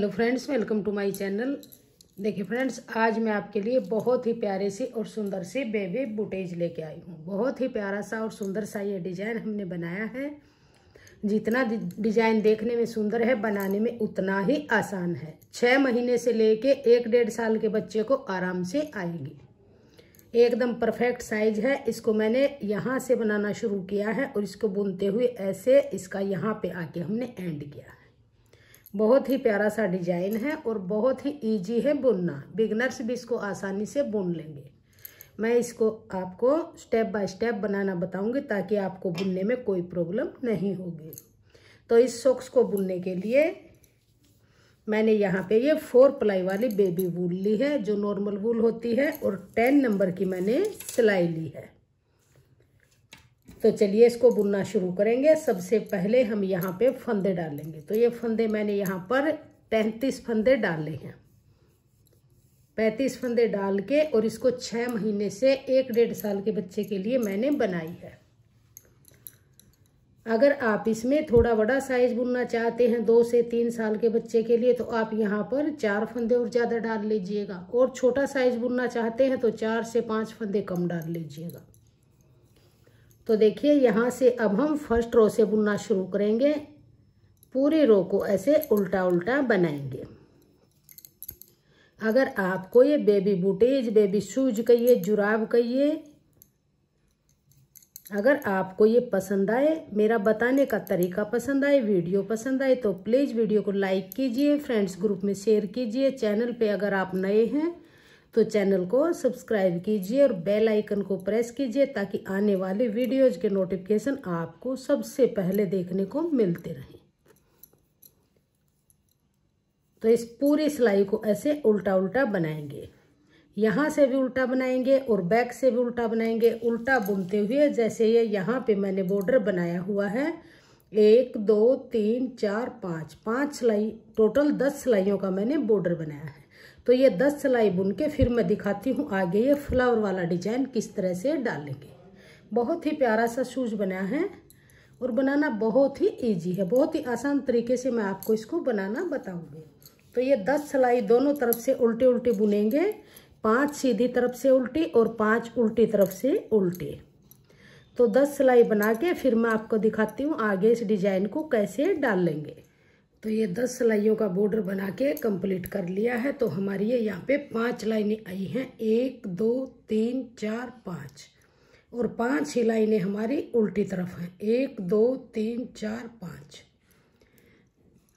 Hello friends, welcome to my channel. देखिए friends, आज मैं आपके लिए बहुत ही प्यारे सी और सुंदर सी बेबी बूटेज लेके आई हूँ। बहुत ही प्यारा सा और सुंदर सा ये डिजाइन हमने बनाया है। जितना डिजाइन देखने में सुंदर है, बनाने में उतना ही आसान है। 6 महीने से लेके 1-1.5 साल के बच्चे को आराम से आएगी। एकदम परफेक्ट साइज है। इसको मैंने यहाँ से बनाना शुरू किया है और इसको बुनते हुए ऐसे इसका यहाँ पे आके हमने एंड किया है। बहुत ही प्यारा सा डिजाइन है और बहुत ही इजी है बुनना। बिगनर्स भी इसको आसानी से बुन लेंगे। मैं इसको आपको स्टेप बाय स्टेप बनाना बताऊंगी ताकि आपको बुनने में कोई प्रॉब्लम नहीं होगी। तो इस सॉक्स को बुनने के लिए मैंने यहाँ पे ये 4 प्लाई वाली बेबी वूल ली है, जो नॉर्मल वूल होती है, और 10 नंबर की मैंने सिलाई ली है। तो चलिए इसको बुनना शुरू करेंगे। सबसे पहले हम यहाँ पे फंदे डालेंगे। तो ये फंदे मैंने यहाँ पर 35 फंदे डाले हैं। 35 फंदे डाल के और इसको 6 महीने से 1-1.5 साल के बच्चे के लिए मैंने बनाई है। अगर आप इसमें थोड़ा बड़ा साइज बुनना चाहते हैं 2 से 3 साल के बच्चे के लिए, तो आप यहाँ पर 4 फंदे और ज़्यादा डाल लीजिएगा। और छोटा साइज बुनना चाहते हैं तो 4 से 5 फंदे कम डाल लीजिएगा। तो देखिए, यहाँ से अब हम फर्स्ट रो से बुनना शुरू करेंगे। पूरी रो को ऐसे उल्टा उल्टा बनाएंगे। अगर आपको ये बेबी बूटेज, बेबी शूज कहिए, जुराब कहिए, अगर आपको ये पसंद आए, मेरा बताने का तरीका पसंद आए, वीडियो पसंद आए, तो प्लीज़ वीडियो को लाइक कीजिए, फ्रेंड्स ग्रुप में शेयर कीजिए। चैनल पे अगर आप नए हैं तो चैनल को सब्सक्राइब कीजिए और बेल आइकन को प्रेस कीजिए ताकि आने वाले वीडियोज के नोटिफिकेशन आपको सबसे पहले देखने को मिलते रहें। तो इस पूरी सिलाई को ऐसे उल्टा उल्टा बनाएंगे। यहाँ से भी उल्टा बनाएंगे और बैक से भी उल्टा बनाएंगे। उल्टा बुनते हुए जैसे ये यहाँ पे मैंने बॉर्डर बनाया हुआ है, 1 2 3 4 5 सिलाई, टोटल 10 सिलाइयों का मैंने बॉर्डर बनाया है। तो ये 10 सिलाई बुन के फिर मैं दिखाती हूँ आगे ये फ्लावर वाला डिजाइन किस तरह से डालेंगे। बहुत ही प्यारा सा शूज बनाया है और बनाना बहुत ही इजी है। बहुत ही आसान तरीके से मैं आपको इसको बनाना बताऊंगी। तो ये 10 सिलाई दोनों तरफ से उल्टी उल्टी बुनेंगे। 5 सीधी तरफ से उल्टी और 5 उल्टी तरफ से उल्टी। तो 10 सिलाई बना के फिर मैं आपको दिखाती हूँ आगे इस डिजाइन को कैसे डाल लेंगे। तो ये 10 सिलाइयों का बॉर्डर बना के कंप्लीट कर लिया है। तो हमारी ये यहाँ पे 5 लाइनें आई हैं, 1 2 3 4 5, और 5 ही लाइनें हमारी उल्टी तरफ हैं, 1 2 3 4 5।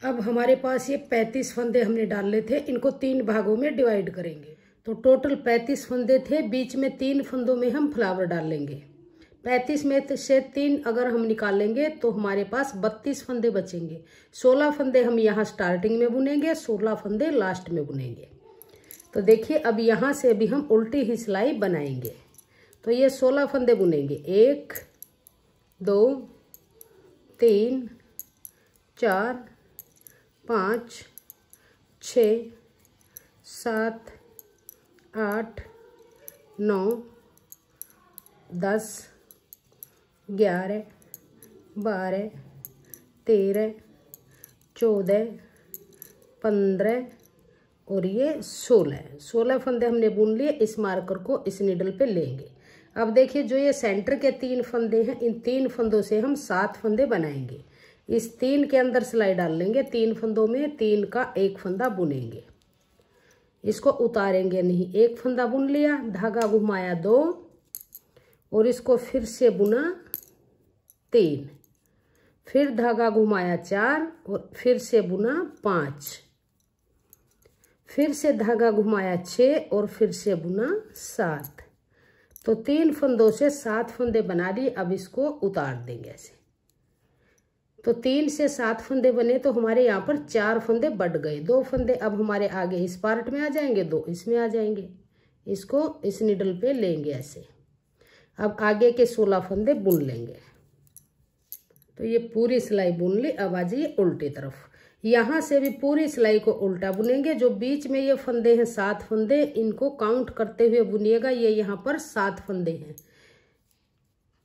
अब हमारे पास ये 35 फंदे हमने डाले थे, इनको 3 भागों में डिवाइड करेंगे। तो टोटल 35 फंदे थे, बीच में 3 फंदों में हम फ्लावर डाल लेंगे। 35 में से 3 अगर हम निकालेंगे तो हमारे पास 32 फंदे बचेंगे। 16 फंदे हम यहाँ स्टार्टिंग में बुनेंगे, 16 फंदे लास्ट में बुनेंगे। तो देखिए, अब यहाँ से भी हम उल्टी ही सिलाई बनाएंगे। तो ये 16 फंदे बुनेंगे, 1 2 3 4 5 6 7 8 9 10 11 12 13 14 15 और ये 16 फंदे हमने बुन लिए। इस मार्कर को इस नीडल पे लेंगे। अब देखिए, जो ये सेंटर के 3 फंदे हैं, इन 3 फंदों से हम 7 फंदे बनाएंगे। इस 3 के अंदर सिलाई डाल लेंगे। 3 फंदों में 3 का 1 फंदा बुनेंगे। इसको उतारेंगे नहीं। 1 फंदा बुन लिया, धागा घुमाया 2 और इसको फिर से बुना 3, फिर धागा घुमाया 4 और फिर से बुना 5, फिर से धागा घुमाया 6 और फिर से बुना 7। तो 3 फंदों से 7 फंदे बना लिए। अब इसको उतार देंगे ऐसे। तो 3 से 7 फंदे बने तो हमारे यहाँ पर 4 फंदे बढ़ गए। 2 फंदे अब हमारे आगे इस पार्ट में आ जाएंगे, 2 इसमें आ जाएंगे। इसको इस निडल पे लेंगे ऐसे। अब आगे के 16 फंदे बुन लेंगे। तो ये पूरी सिलाई बुन ली। अब आ जाइए उल्टी तरफ। यहाँ से भी पूरी सिलाई को उल्टा बुनेंगे। जो बीच में ये फंदे हैं 7 फंदे, इनको काउंट करते हुए बुनिएगा। ये यहाँ पर 7 फंदे हैं,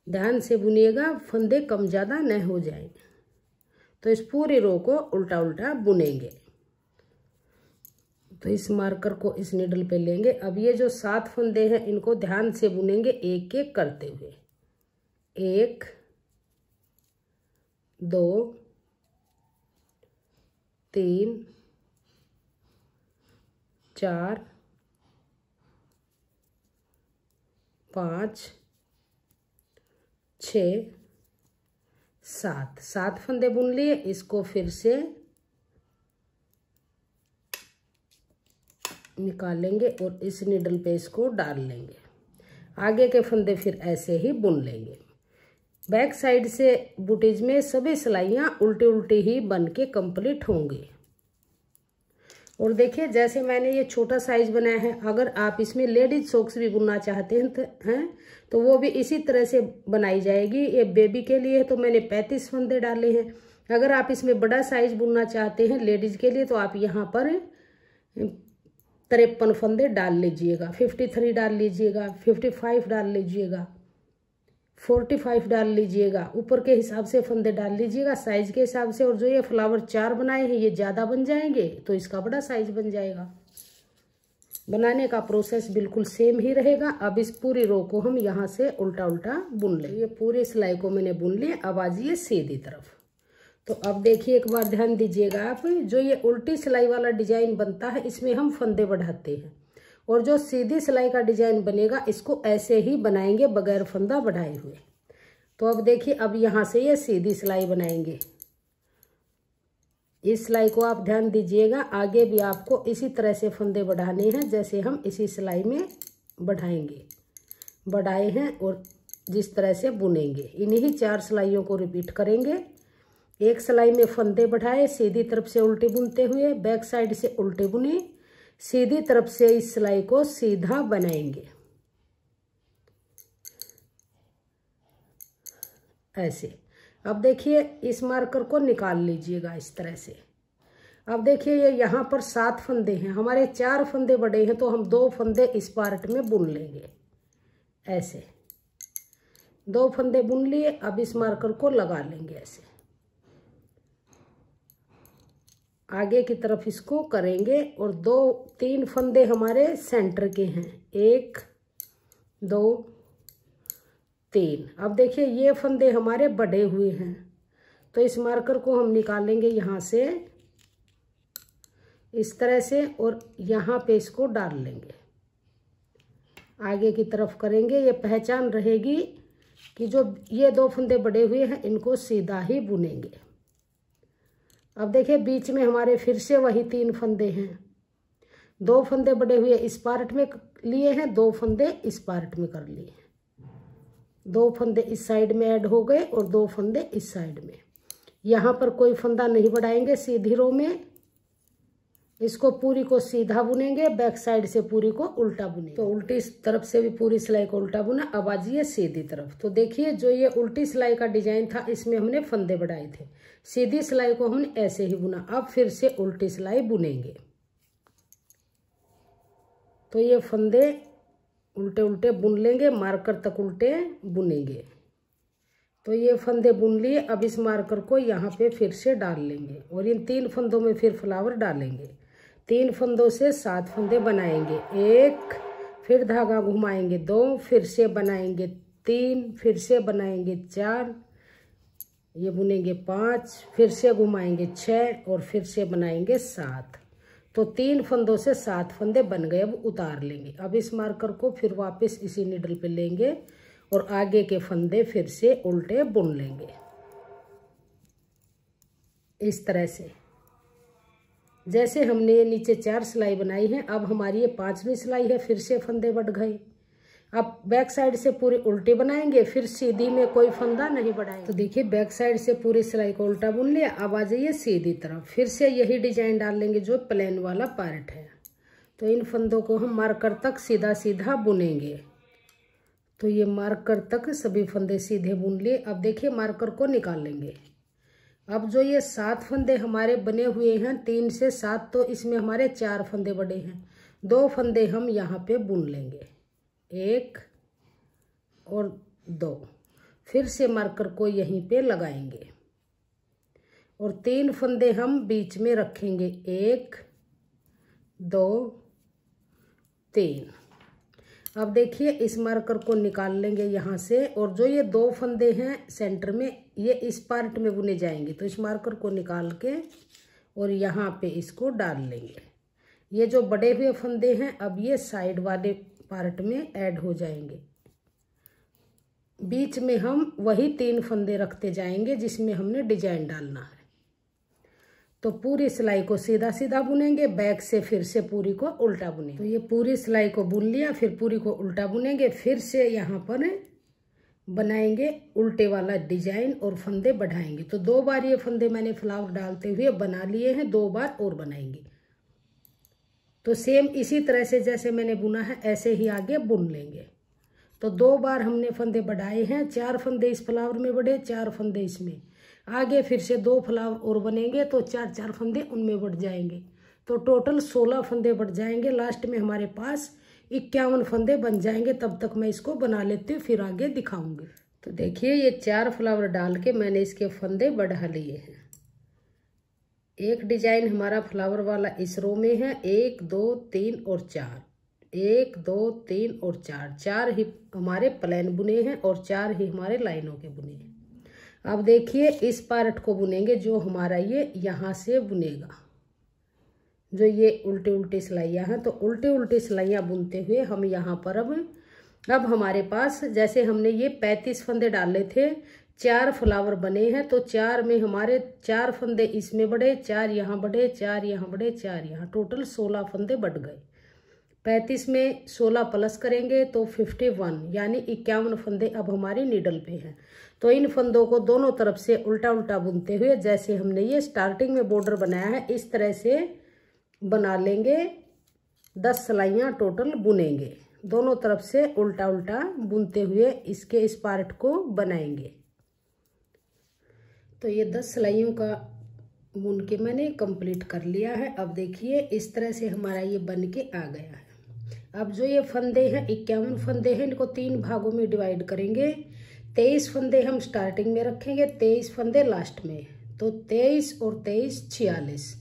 ध्यान से बुनिएगा, फंदे कम ज़्यादा न हो जाए। तो इस पूरी रो को उल्टा उल्टा बुनेंगे। तो इस मार्कर को इस नीडल पे लेंगे। अब ये जो 7 फंदे हैं इनको ध्यान से बुनेंगे एक एक करते हुए। 1 2 3 4 5 6 7 फंदे बुन लिए। इसको फिर से निकालेंगे और इस नीडल पे इसको डाल लेंगे। आगे के फंदे फिर ऐसे ही बुन लेंगे। बैक साइड से बूटीज में सभी सिलाइयाँ उल्टी उल्टी ही बन के कंप्लीट होंगी। और देखिए जैसे मैंने ये छोटा साइज बनाया है, अगर आप इसमें लेडीज सॉक्स भी बुनना चाहते हैं तो वो भी इसी तरह से बनाई जाएगी। ये बेबी के लिए तो मैंने 35 फंदे डाले हैं। अगर आप इसमें बड़ा साइज बुनना चाहते हैं लेडीज के लिए तो आप यहाँ पर 53 फंदे डाल लीजिएगा, 53 डाल लीजिएगा, 55 डाल लीजिएगा, 45 डाल लीजिएगा। ऊपर के हिसाब से फंदे डाल लीजिएगा साइज के हिसाब से। और जो ये फ्लावर 4 बनाए हैं ये ज़्यादा बन जाएंगे तो इसका बड़ा साइज बन जाएगा। बनाने का प्रोसेस बिल्कुल सेम ही रहेगा। अब इस पूरी रो को हम यहाँ से उल्टा उल्टा बुन लें। ये पूरी सिलाई को मैंने बुन लिया। अब आ जाइए सीधी तरफ। तो अब देखिए एक बार ध्यान दीजिएगा आप, जो ये उल्टी सिलाई वाला डिजाइन बनता है इसमें हम फंदे बढ़ाते हैं, और जो सीधी सिलाई का डिजाइन बनेगा इसको ऐसे ही बनाएंगे बगैर फंदा बढ़ाए हुए। तो अब देखिए अब यहाँ से ये सीधी सिलाई बनाएंगे। इस सिलाई को आप ध्यान दीजिएगा, आगे भी आपको इसी तरह से फंदे बढ़ाने हैं जैसे हम इसी सिलाई में बढ़ाएंगे, बढ़ाए हैं और जिस तरह से बुनेंगे। इन्हीं 4 सिलाइयों को रिपीट करेंगे। एक सिलाई में फंदे बढ़ाए, सीधी तरफ से उल्टे बुनते हुए, बैक साइड से उल्टे बुने, सीधी तरफ से इस सिलाई को सीधा बनाएंगे ऐसे। अब देखिए इस मार्कर को निकाल लीजिएगा इस तरह से। अब देखिए ये यहाँ पर 7 फंदे हैं, हमारे 4 फंदे बड़े हैं तो हम 2 फंदे इस पार्ट में बुन लेंगे ऐसे। 2 फंदे बुन लिए। अब इस मार्कर को लगा लेंगे ऐसे, आगे की तरफ इसको करेंगे। और 2-3 फंदे हमारे सेंटर के हैं, 1 2 3। अब देखिए ये फंदे हमारे बढ़े हुए हैं तो इस मार्कर को हम निकालेंगे यहाँ से इस तरह से और यहाँ पे इसको डाल लेंगे, आगे की तरफ करेंगे। ये पहचान रहेगी कि जो ये 2 फंदे बढ़े हुए हैं इनको सीधा ही बुनेंगे। अब देखिए बीच में हमारे फिर से वही 3 फंदे हैं। 2 फंदे बढ़े हुए इस पार्ट में लिए हैं, 2 फंदे इस पार्ट में कर लिए हैं। 2 फंदे इस साइड में ऐड हो गए और 2 फंदे इस साइड में। यहाँ पर कोई फंदा नहीं बढ़ाएंगे सीधी रो में, इसको पूरी को सीधा बुनेंगे, बैक साइड से पूरी को उल्टा बुनेंगे। तो उल्टी तरफ से भी पूरी सिलाई को उल्टा बुना। अब आ जाइए सीधी तरफ। तो देखिए जो ये उल्टी सिलाई का डिजाइन था इसमें हमने फंदे बढ़ाए थे, सीधी सिलाई को हमने ऐसे ही बुना। अब फिर से उल्टी सिलाई बुनेंगे तो ये फंदे उल्टे उल्टे बुन लेंगे, मार्कर तक उल्टे बुनेंगे। तो ये फंदे बुन लिए। अब इस मार्कर को यहाँ पे फिर से डाल लेंगे और इन 3 फंदों में फिर फ्लावर डालेंगे। 3 फंदों से 7 फंदे बनाएंगे, 1 फिर धागा घुमाएंगे, 2 फिर से बनाएंगे, 3 फिर से बनाएंगे, 4 ये बुनेंगे, 5 फिर से घुमाएंगे, 6 और फिर से बनाएंगे 7। तो 3 फंदों से 7 फंदे बन गए। अब उतार लेंगे। अब इस मार्कर को फिर वापस इसी नीडल पे लेंगे और आगे के फंदे फिर से उल्टे बुन लेंगे इस तरह से। जैसे हमने ये नीचे 4 सिलाई बनाई है, अब हमारी ये 5वीं सिलाई है, फिर से फंदे बढ़ गए। अब बैक साइड से पूरी उल्टी बनाएंगे, फिर सीधी में कोई फंदा नहीं बढ़ाएंगे। तो देखिए बैक साइड से पूरी सिलाई को उल्टा बुन लिया। अब आ जाइए सीधी तरफ, फिर से यही डिजाइन डाल लेंगे जो प्लेन वाला पार्ट है। तो इन फंदों को हम मार्कर तक सीधा सीधा बुनेंगे। तो ये मार्कर तक सभी फंदे सीधे बुन लिए। अब देखिए मार्कर को निकाल लेंगे। अब जो ये 7 फंदे हमारे बने हुए हैं 3 से 7, तो इसमें हमारे 4 फंदे बड़े हैं, 2 फंदे हम यहाँ पे बुन लेंगे, 1 और 2। फिर से मार्कर को यहीं पे लगाएंगे और 3 फंदे हम बीच में रखेंगे, 1 2 3। अब देखिए इस मार्कर को निकाल लेंगे यहाँ से, और जो ये 2 फंदे हैं सेंटर में, ये इस पार्ट में बुने जाएंगे। तो इस मार्कर को निकाल के और यहाँ पे इसको डाल लेंगे। ये जो बड़े हुए फंदे हैं अब ये साइड वाले पार्ट में ऐड हो जाएंगे। बीच में हम वही 3 फंदे रखते जाएंगे जिसमें हमने डिजाइन डालना है। तो पूरी सिलाई को सीधा सीधा बुनेंगे, बैक से फिर से पूरी को उल्टा बुनेंगे। तो ये पूरी सिलाई को बुन लिया, फिर पूरी को उल्टा बुनेंगे, फिर से यहाँ पर बनाएंगे उल्टे वाला डिजाइन और फंदे बढ़ाएंगे। तो 2 बार ये फंदे मैंने फ्लावर डालते हुए बना लिए हैं, 2 बार और बनाएंगे। तो सेम इसी तरह से जैसे मैंने बुना है ऐसे ही आगे बुन लेंगे। तो 2 बार हमने फंदे बढ़ाए हैं, 4 फंदे इस फ्लावर में बढ़े, 4 फंदे इसमें। आगे फिर से 2 फ्लावर और बनेंगे तो 4 फंदे उनमें बढ़ जाएंगे। तो टोटल 16 फंदे बढ़ जाएंगे। लास्ट में हमारे पास 51 फंदे बन जाएंगे। तब तक मैं इसको बना लेती हूँ, फिर आगे दिखाऊंगी। तो देखिए ये 4 फ्लावर डाल के मैंने इसके फंदे बढ़ा लिए हैं। एक डिजाइन हमारा फ्लावर वाला इस रो में है, 1 2 3 और 4, 1 2 3 और 4, 4 ही हमारे प्लेन बुने हैं और 4 ही हमारे लाइनों के बुने हैं। अब देखिए इस पार्ट को बुनेंगे जो हमारा ये यहाँ से बुनेगा, जो ये उल्टे उल्टे सिलाइयाँ हैं। तो उल्टे उल्टे सिलाइयाँ बुनते हुए हम यहाँ पर अब हमारे पास जैसे हमने ये 35 फंदे डाले थे, 4 फ्लावर बने हैं। तो 4 में हमारे 4 फंदे इसमें बढ़े, 4 यहाँ बढ़े, 4 यहाँ बढ़े, 4 यहाँ, टोटल 16 फंदे बढ़ गए। 35 में 16 प्लस करेंगे तो 51, यानी 51 फंदे अब हमारी नीडल पे हैं। तो इन फंदों को दोनों तरफ से उल्टा उल्टा बुनते हुए जैसे हमने ये स्टार्टिंग में बॉर्डर बनाया है इस तरह से बना लेंगे। 10 सिलाइयाँ टोटल बुनेंगे, दोनों तरफ से उल्टा उल्टा बुनते हुए इसके इस पार्ट को बनाएंगे। तो ये 10 सिलाइयों का बुन के मैंने कंप्लीट कर लिया है। अब देखिए इस तरह से हमारा ये बन के आ गया है। अब जो ये फंदे हैं 51 फंदे हैं, इनको 3 भागों में डिवाइड करेंगे। 23 फंदे हम स्टार्टिंग में रखेंगे, 23 फंदे लास्ट में। तो 23 और 23 46,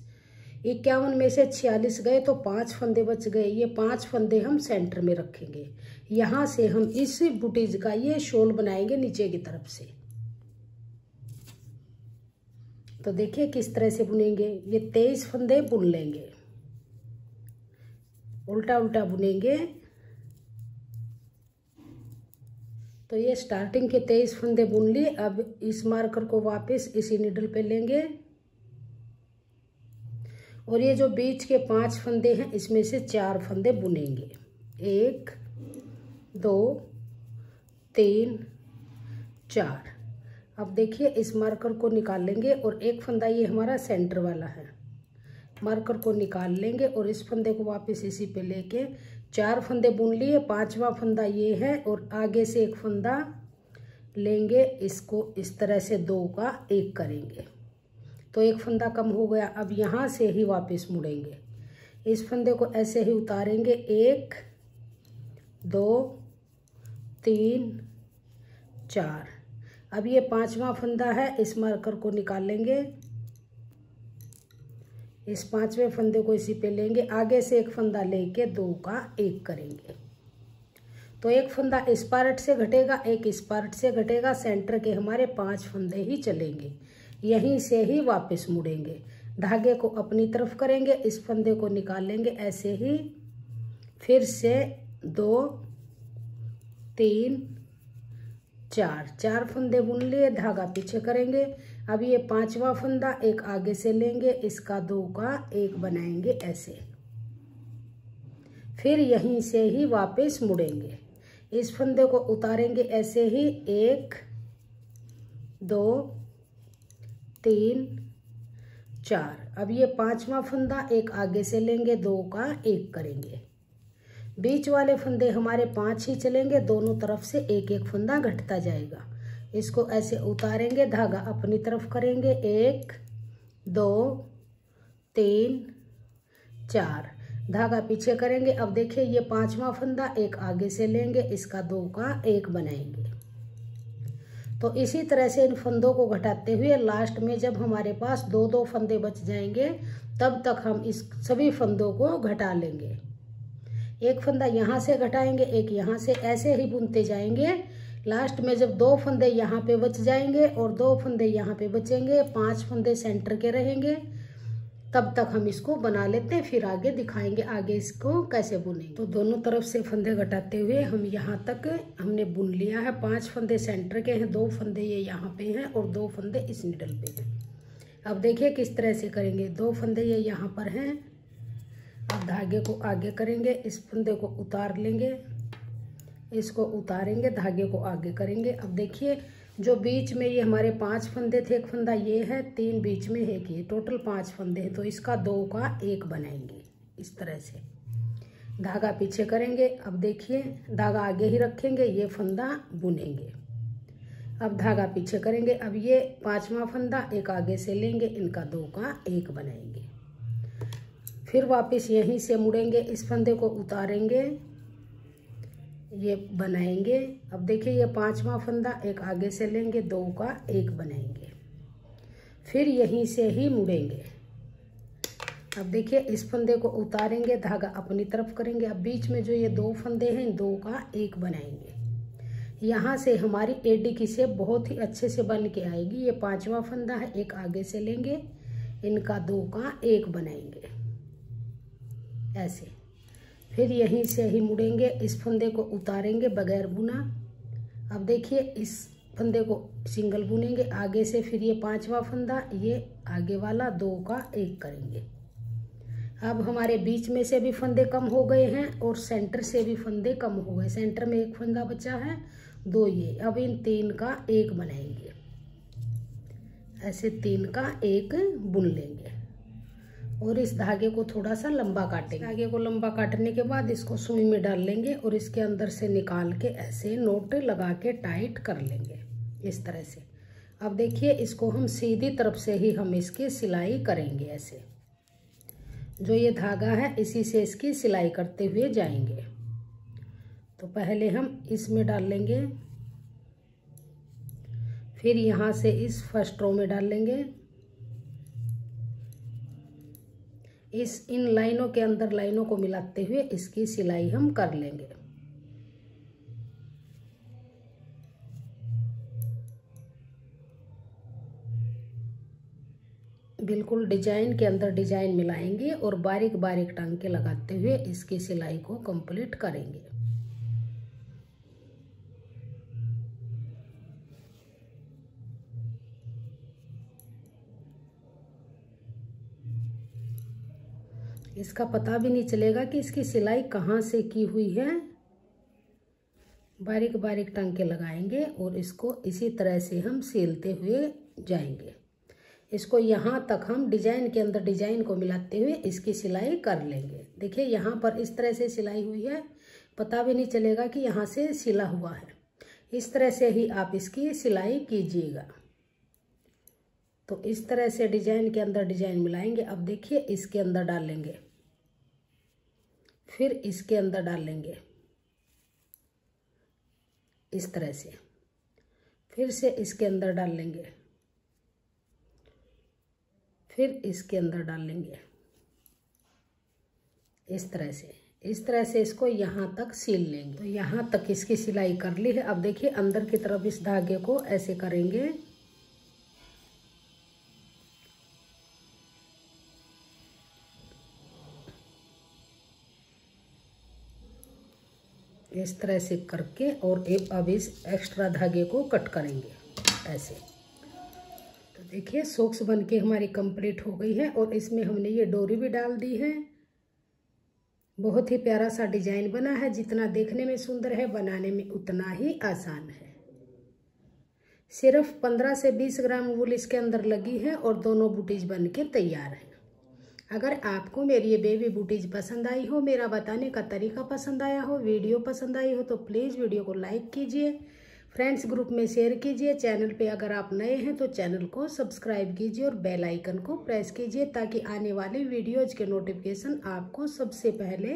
51 में से 46 गए तो 5 फंदे बच गए। ये 5 फंदे हम सेंटर में रखेंगे। यहाँ से हम इस बुटीज का ये शॉल बनाएंगे नीचे की तरफ से। तो देखिए किस तरह से बुनेंगे। ये 23 फंदे बुन लेंगे, उल्टा उल्टा बुनेंगे। तो ये स्टार्टिंग के 23 फंदे बुन लिए। अब इस मार्कर को वापस इसी नीडल पे लेंगे और ये जो बीच के 5 फंदे हैं इसमें से 4 फंदे बुनेंगे। 1 2 3 4। अब देखिए इस मार्कर को निकाल लेंगे और एक फंदा ये हमारा सेंटर वाला है, मार्कर को निकाल लेंगे और इस फंदे को वापस इसी पे लेके 4 फंदे बुन लिए। 5वां फंदा ये है और आगे से एक फंदा लेंगे, इसको इस तरह से 2 का 1 करेंगे तो एक फंदा कम हो गया। अब यहाँ से ही वापस मुड़ेंगे, इस फंदे को ऐसे ही उतारेंगे। 1 2 3 4। अब ये 5वां फंदा है, इस मार्कर को निकाल लेंगे, इस 5वें फंदे को इसी पे लेंगे, आगे से एक फंदा लेके 2 का 1 करेंगे। तो एक फंदा इस पार्ट से घटेगा, एक इस पार्ट से घटेगा। सेंटर के हमारे 5 फंदे ही चलेंगे, यहीं से ही वापस मुड़ेंगे। धागे को अपनी तरफ करेंगे, इस फंदे को निकाल लेंगे ऐसे ही, फिर से 2 3 4, 4 फंदे बुन लिए, धागा पीछे करेंगे। अब ये 5वां फंदा एक आगे से लेंगे, इसका 2 का 1 बनाएंगे ऐसे, फिर यहीं से ही वापस मुड़ेंगे। इस फंदे को उतारेंगे ऐसे ही, 1 2 3 4। अब ये 5वां फंदा एक आगे से लेंगे, 2 का 1 करेंगे। बीच वाले फंदे हमारे 5 ही चलेंगे, दोनों तरफ से एक एक फंदा घटता जाएगा। इसको ऐसे उतारेंगे, धागा अपनी तरफ करेंगे, 1 2 3 4, धागा पीछे करेंगे। अब देखिए ये 5वां फंदा एक आगे से लेंगे, इसका 2 का 1 बनाएंगे। तो इसी तरह से इन फंदों को घटाते हुए लास्ट में जब हमारे पास 2-2 फंदे बच जाएंगे तब तक हम इस सभी फंदों को घटा लेंगे। एक फंदा यहाँ से घटाएंगे, एक यहाँ से, ऐसे ही बुनते जाएंगे। लास्ट में जब 2 फंदे यहाँ पे बच जाएंगे और 2 फंदे यहाँ पे बचेंगे, 5 फंदे सेंटर के रहेंगे, तब तक हम इसको बना लेते हैं। फिर आगे दिखाएंगे आगे इसको कैसे बुनेंगे। तो दोनों तरफ से फंदे घटाते हुए हम यहाँ तक हमने बुन लिया है। 5 फंदे सेंटर के हैं, 2 फंदे ये यहाँ पे हैं और 2 फंदे इस निडल पे हैं। अब देखिए किस तरह से करेंगे। 2 फंदे ये यहाँ पर हैं। अब धागे को आगे करेंगे, इस फंदे को उतार लेंगे, इसको उतारेंगे, धागे को आगे करेंगे। अब देखिए जो बीच में ये हमारे 5 फंदे थे, एक फंदा ये है, 3 बीच में है कि टोटल 5 फंदे हैं, तो इसका 2 का 1 बनाएंगे इस तरह से। धागा पीछे करेंगे। अब देखिए धागा आगे ही रखेंगे, ये फंदा बुनेंगे। अब धागा पीछे करेंगे। अब ये 5वां फंदा एक आगे से लेंगे, इनका 2 का 1 बनाएंगे। फिर वापस यहीं से मुड़ेंगे, इस फंदे को उतारेंगे, ये बनाएंगे। अब देखिए ये 5वां फंदा एक आगे से लेंगे, 2 का 1 बनाएंगे। फिर यहीं से ही मुड़ेंगे। अब देखिए इस फंदे को उतारेंगे, धागा अपनी तरफ करेंगे। अब बीच में जो ये 2 फंदे हैं, 2 का 1 बनाएंगे। यहाँ से हमारी एडी की शेप बहुत ही अच्छे से बन के आएगी। ये 5वां फंदा है, एक आगे से लेंगे, इनका 2 का 1 बनाएंगे ऐसे। फिर यहीं से ही मुड़ेंगे, इस फंदे को उतारेंगे बगैर बुना। अब देखिए इस फंदे को सिंगल बुनेंगे आगे से। फिर ये 5वां फंदा, ये आगे वाला 2 का 1 करेंगे। अब हमारे बीच में से भी फंदे कम हो गए हैं और सेंटर से भी फंदे कम हो गए। सेंटर में एक फंदा बचा है, 2 ये। अब इन 3 का 1 बनाएंगे ऐसे, 3 का 1 बुन लेंगे और इस धागे को थोड़ा सा लंबा काटेंगे। धागे को लंबा काटने के बाद इसको सुई में डाल लेंगे और इसके अंदर से निकाल के ऐसे नोट लगा के टाइट कर लेंगे इस तरह से। अब देखिए इसको हम सीधी तरफ से ही हम इसकी सिलाई करेंगे ऐसे। जो ये धागा है इसी से इसकी सिलाई करते हुए जाएंगे। तो पहले हम इसमें डाल लेंगे, फिर यहाँ से इस फर्स्ट रो में डाल लेंगे। इन लाइनों के अंदर लाइनों को मिलाते हुए इसकी सिलाई हम कर लेंगे। बिल्कुल डिजाइन के अंदर डिजाइन मिलाएंगे और बारीक बारीक टांके लगाते हुए इसकी सिलाई को कंप्लीट करेंगे। इसका पता भी नहीं चलेगा कि इसकी सिलाई कहाँ से की हुई है। बारीक बारीक टांके लगाएंगे और इसको इसी तरह से हम सिलते हुए जाएंगे। इसको यहाँ तक हम डिजाइन के अंदर डिजाइन को मिलाते हुए इसकी सिलाई कर लेंगे। देखिए यहाँ पर इस तरह से सिलाई हुई है, पता भी नहीं चलेगा कि यहाँ से सिला हुआ है। इस तरह से ही आप इसकी सिलाई कीजिएगा। तो इस तरह से डिजाइन के अंदर डिजाइन मिलाएंगे। अब देखिए इसके अंदर डाल लेंगे, फिर इसके अंदर डाल लेंगे इस तरह से, फिर से इसके अंदर डाल लेंगे, फिर इसके अंदर डाल लेंगे इस तरह से। इस तरह से इसको यहाँ तक सिल लेंगे। तो यहाँ तक इसकी सिलाई कर ली है। अब देखिए अंदर की तरफ इस धागे को ऐसे करेंगे, इस तरह से करके, और अब इस एक्स्ट्रा धागे को कट करेंगे ऐसे। तो देखिए सॉक्स बनके हमारी कंप्लीट हो गई है और इसमें हमने ये डोरी भी डाल दी है। बहुत ही प्यारा सा डिजाइन बना है। जितना देखने में सुंदर है, बनाने में उतना ही आसान है। सिर्फ 15 से 20 ग्राम वूल इसके अंदर लगी है और दोनों बूटीज बन के तैयार है। अगर आपको मेरी ये बेबी बूटीज पसंद आई हो, मेरा बताने का तरीका पसंद आया हो, वीडियो पसंद आई हो, तो प्लीज़ वीडियो को लाइक कीजिए, फ्रेंड्स ग्रुप में शेयर कीजिए। चैनल पे अगर आप नए हैं तो चैनल को सब्सक्राइब कीजिए और बेल आइकन को प्रेस कीजिए ताकि आने वाले वीडियोज के नोटिफिकेशन आपको सबसे पहले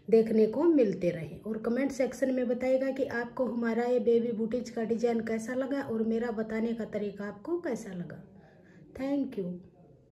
देखने को मिलते रहें। और कमेंट सेक्शन में बताइएगा कि आपको हमारा ये बेबी बूटीज का डिज़ाइन कैसा लगा और मेरा बताने का तरीका आपको कैसा लगा। Thank you.